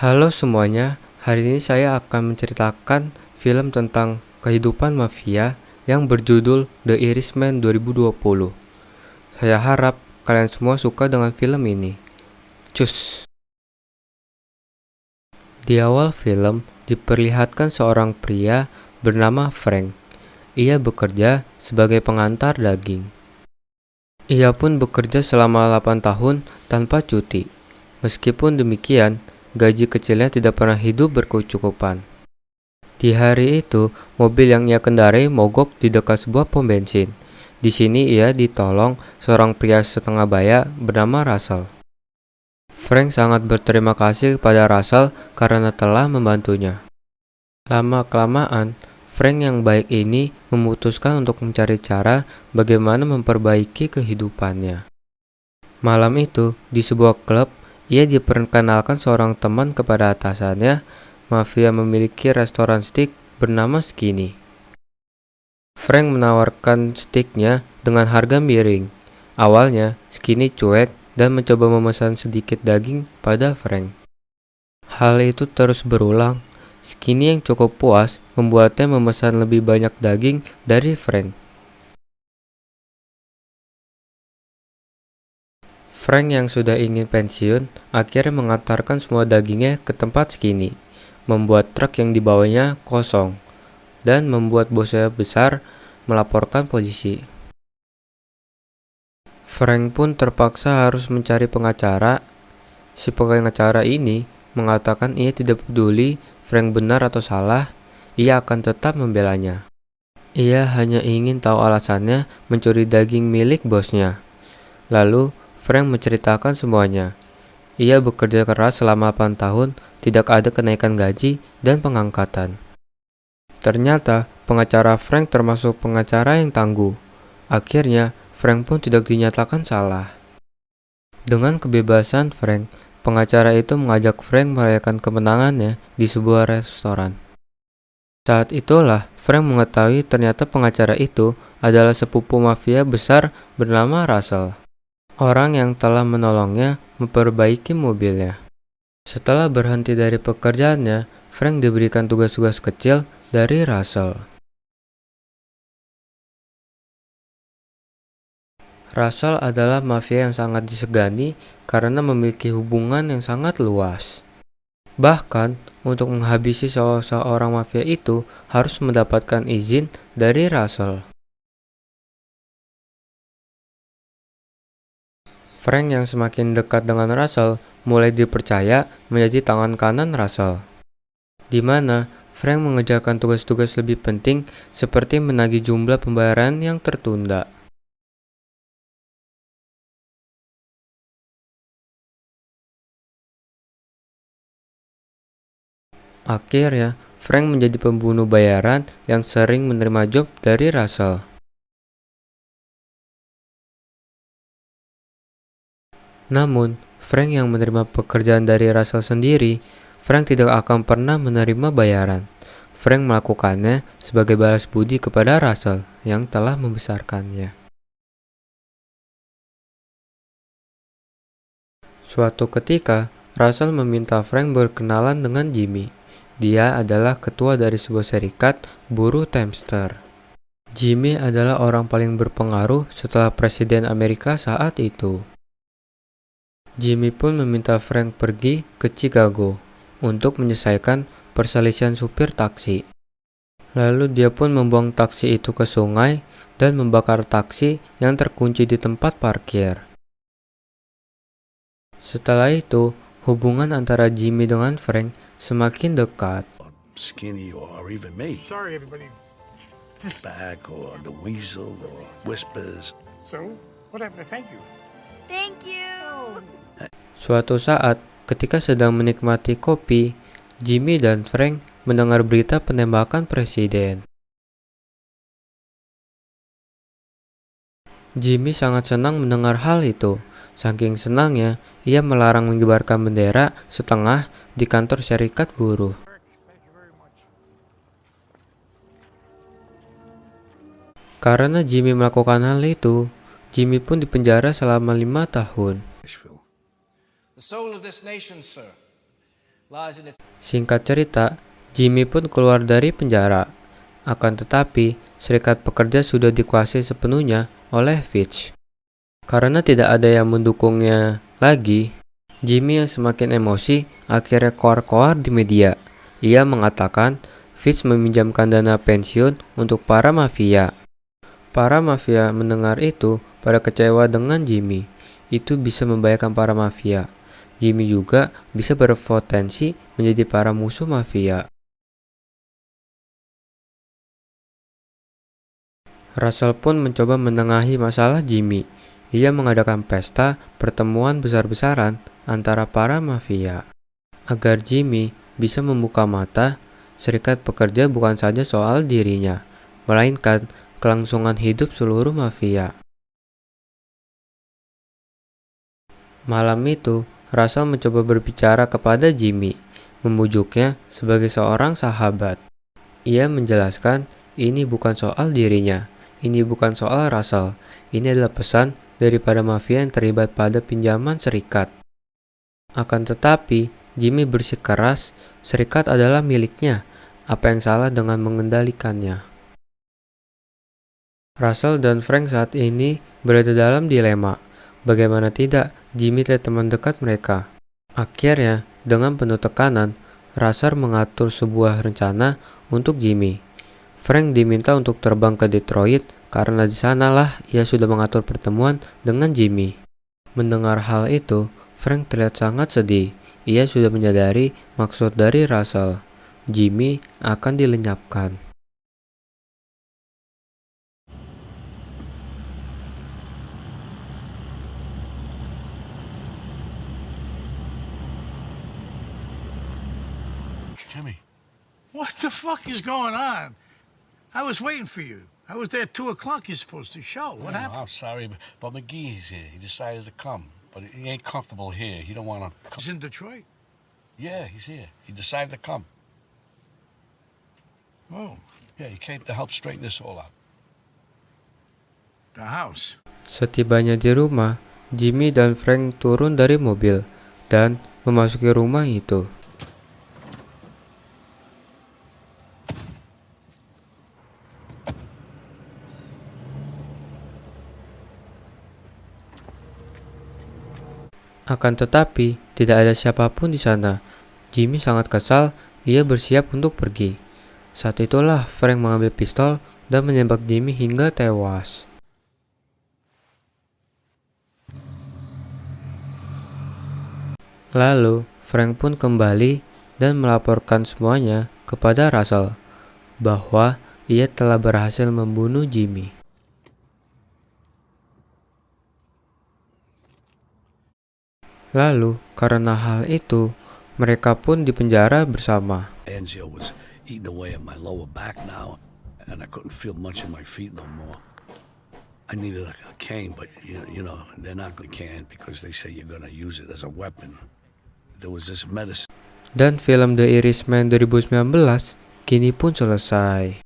Halo semuanya, hari ini saya akan menceritakan film tentang kehidupan mafia yang berjudul The Irishman 2020. Saya harap kalian semua suka dengan film ini. Cus! Di awal film, diperlihatkan seorang pria bernama Frank. Ia bekerja sebagai pengantar daging. Ia pun bekerja selama 8 tahun tanpa cuti. Meskipun demikian, gaji kecilnya tidak pernah hidup berkecukupan. Di hari itu, mobil yang ia kendarai mogok di dekat sebuah pom bensin. Di sini ia ditolong seorang pria setengah baya bernama Russell. Frank sangat berterima kasih kepada Russell karena telah membantunya. Lama-kelamaan, Frank yang baik ini memutuskan untuk mencari cara bagaimana memperbaiki kehidupannya. Malam itu, di sebuah klub, ia diperkenalkan seorang teman kepada atasannya. Mafia memiliki restoran steak bernama Skinny. Frank menawarkan steaknya dengan harga miring. Awalnya, Skinny cuek dan mencoba memesan sedikit daging pada Frank. Hal itu terus berulang. Skinny yang cukup puas membuatnya memesan lebih banyak daging dari Frank. Frank yang sudah ingin pensiun akhirnya mengantarkan semua dagingnya ke tempat Skinny, membuat truk yang dibawanya kosong, dan membuat bosnya besar melaporkan polisi. Frank pun terpaksa harus mencari pengacara. Si pengacara ini mengatakan ia tidak peduli Frank benar atau salah, ia akan tetap membelanya. Ia hanya ingin tahu alasannya mencuri daging milik bosnya. Lalu, Frank menceritakan semuanya. Ia bekerja keras selama 8 tahun, tidak ada kenaikan gaji dan pengangkatan. Ternyata, pengacara Frank termasuk pengacara yang tangguh. Akhirnya, Frank pun tidak dinyatakan salah. Dengan kebebasan Frank, pengacara itu mengajak Frank merayakan kemenangannya di sebuah restoran. Saat itulah, Frank mengetahui ternyata pengacara itu adalah sepupu mafia besar bernama Russell, orang yang telah menolongnya memperbaiki mobilnya. Setelah berhenti dari pekerjaannya, Frank diberikan tugas-tugas kecil dari Russell. Russell adalah mafia yang sangat disegani karena memiliki hubungan yang sangat luas. Bahkan, untuk menghabisi seorang mafia itu harus mendapatkan izin dari Russell. Frank yang semakin dekat dengan Russell mulai dipercaya menjadi tangan kanan Russell, di mana Frank mengerjakan tugas-tugas lebih penting seperti menagih jumlah pembayaran yang tertunda. Akhirnya, Frank menjadi pembunuh bayaran yang sering menerima job dari Russell. Namun, Frank yang menerima pekerjaan dari Russell sendiri, Frank tidak akan pernah menerima bayaran. Frank melakukannya sebagai balas budi kepada Russell yang telah membesarkannya. Suatu ketika, Russell meminta Frank berkenalan dengan Jimmy. Dia adalah ketua dari sebuah serikat buruh Teamster. Jimmy adalah orang paling berpengaruh setelah Presiden Amerika saat itu. Jimmy pun meminta Frank pergi ke Chicago untuk menyelesaikan perselisihan supir taksi. Lalu dia pun membuang taksi itu ke sungai dan membakar taksi yang terkunci di tempat parkir. Setelah itu, hubungan antara Jimmy dengan Frank semakin dekat. Skinny or even me. Sorry, everybody. Back or the weasel or whispers. So, what happened to thank you? Thank you. Suatu saat, ketika sedang menikmati kopi, Jimmy dan Frank mendengar berita penembakan presiden. Jimmy sangat senang mendengar hal itu. Saking senangnya, ia melarang mengibarkan bendera setengah di kantor serikat buruh. Thank you very much. Karena Jimmy melakukan hal itu, Jimmy pun dipenjara selama 5 tahun. Nashville. The soul of this nation, sir, Singkat cerita, Jimmy pun keluar dari penjara. Akan tetapi, serikat pekerja sudah dikuasai sepenuhnya oleh Fitch. Karena tidak ada yang mendukungnya lagi, Jimmy yang semakin emosi akhirnya koar-koar di media. Ia mengatakan Fitch meminjamkan dana pensiun untuk para mafia. Para mafia mendengar itu pada kecewa dengan Jimmy. Itu bisa membahayakan para mafia. Jimmy juga bisa berpotensi menjadi para musuh mafia. Russell pun mencoba menengahi masalah Jimmy. Ia mengadakan pesta pertemuan besar-besaran antara para mafia. Agar Jimmy bisa membuka mata, serikat pekerja bukan saja soal dirinya, melainkan kelangsungan hidup seluruh mafia. Malam itu, Russell mencoba berbicara kepada Jimmy, membujuknya sebagai seorang sahabat. Ia menjelaskan ini bukan soal dirinya, ini bukan soal Russell, ini adalah pesan daripada mafia yang terlibat pada pinjaman serikat. Akan tetapi, Jimmy bersikeras, serikat adalah miliknya. Apa yang salah dengan mengendalikannya? Russell dan Frank saat ini berada dalam dilema. Bagaimana tidak, Jimmy adalah teman dekat mereka. Akhirnya, dengan penuh tekanan, Russell mengatur sebuah rencana untuk Jimmy. Frank diminta untuk terbang ke Detroit karena di sanalah ia sudah mengatur pertemuan dengan Jimmy. Mendengar hal itu, Frank terlihat sangat sedih. Ia sudah menyadari maksud dari Russell. Jimmy akan dilenyapkan. Jimmy. What the fuck is going on? I was waiting for you. I was there at 2 o'clock. You're supposed to show. What happened? I'm sorry, but McGee's here. He decided to come, but he ain't comfortable here. He don't want to come. He's in Detroit. Yeah, he's here. He decided to come. Oh, Yeah, he came to help straighten this all out. the house. Setibanya di rumah, Jimmy dan Frank turun dari mobil dan memasuki rumah itu. Akan tetapi, tidak ada siapapun di sana. Jimmy sangat kesal, ia bersiap untuk pergi. Saat itulah Frank mengambil pistol dan menembak Jimmy hingga tewas. Lalu, Frank pun kembali dan melaporkan semuanya kepada Russell bahwa ia telah berhasil membunuh Jimmy. Lalu, karena hal itu, mereka pun dipenjara bersama. Anzio was eating away at my lower back now, and I couldn't feel much in my feet no more. I needed a cane, but you know, they're not going to can because they say you're going to use it as a weapon. There was this medicine. Dan film The Irishman 2019 kini pun selesai.